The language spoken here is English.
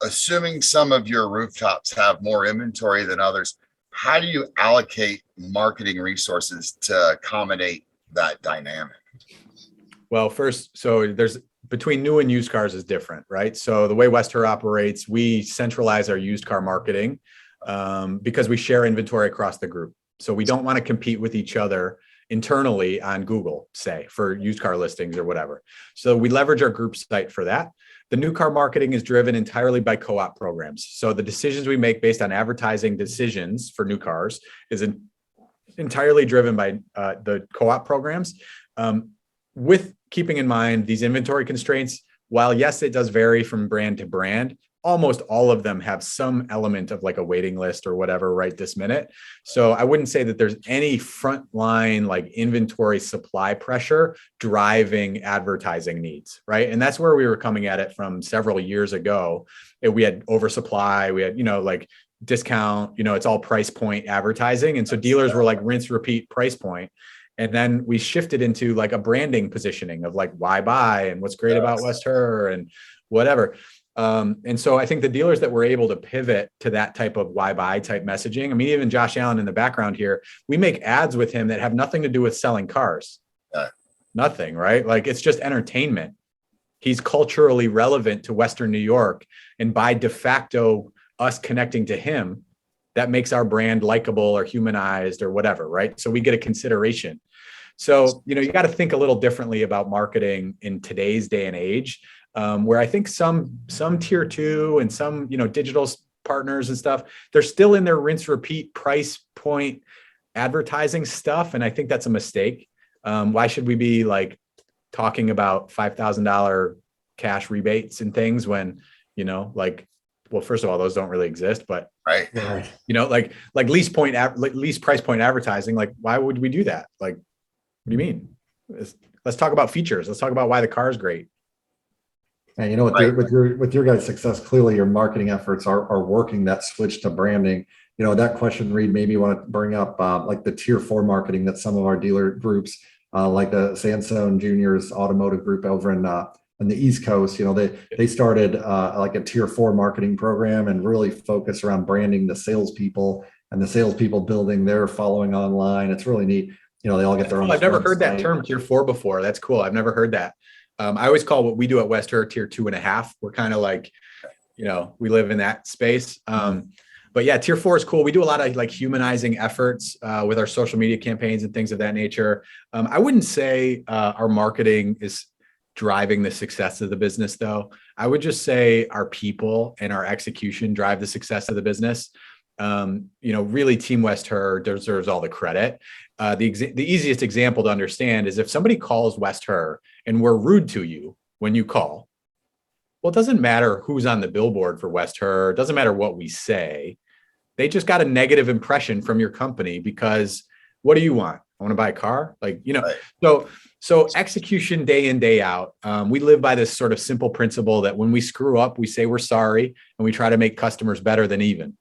assuming some of your rooftops have more inventory than others, how do you allocate marketing resources to accommodate that dynamic? Well, first, so there's between new and used cars is different, right? So the way West Herr operates, we centralize our used car marketing because we share inventory across the group. So we don't want to compete with each other internally on Google, say, for used car listings or whatever. So we leverage our group site for that. The new car marketing is driven entirely by co-op programs. So the decisions we make based on advertising decisions for new cars is entirely driven by the co-op programs. With keeping in mind these inventory constraints, while yes, it does vary from brand to brand, almost all of them have some element of like a waiting list or whatever right this minute. So I wouldn't say that there's any frontline like inventory supply pressure driving advertising needs, right? And that's where we were coming at it from several years ago. We had oversupply, we had, like discount, it's all price point advertising. And so dealers were like rinse, repeat price point. And then we shifted into like a branding positioning of like why buy and what's great about West Herr and whatever. And so I think the dealers that were able to pivot to that type of why buy type messaging. I mean, even Josh Allen in the background here, we make ads with him that have nothing to do with selling cars. Nothing, right? Like it's just entertainment. He's culturally relevant to Western New York. And by de facto, us connecting to him, that makes our brand likable or humanized or whatever, right? So we get a consideration. So, you got to think a little differently about marketing in today's day and age, where I think some tier two and some, digital partners and stuff, they're still in their rinse, repeat price point advertising stuff. And I think that's a mistake. Why should we be like talking about $5,000 cash rebates and things when, well, first of all, those don't really exist, but right. Like lease price point advertising, like why would we do that? Like, what do you mean? Let's talk about features. Let's talk about why the car is great. And with your guys' success, clearly your marketing efforts are working that switch to branding. That question, Reed, maybe you want to bring up like the tier 4 marketing that some of our dealer groups, like the Sansone Juniors Automotive Group over in the East Coast, they started like a tier 4 marketing program and really focus around branding the salespeople and the salespeople building their following online. It's really neat. They all get their own. I've never heard that term tier 4 before. That's cool. I've never heard that. I always call what we do at West Herr tier 2.5. We're kind of like, we live in that space. But yeah, tier 4 is cool. We do a lot of like humanizing efforts with our social media campaigns and things of that nature. I wouldn't say our marketing is driving the success of the business, though. I would just say our people and our execution drive the success of the business. Really Team West Herr deserves all the credit. The easiest example to understand is if somebody calls West Herr and we're rude to you when you call, well, it doesn't matter who's on the billboard for West Herr. It doesn't matter what we say. They just got a negative impression from your company because what do you want? I want to buy a car. Like, so execution day in, day out. We live by this sort of simple principle that when we screw up, we say we're sorry and we try to make customers better than even.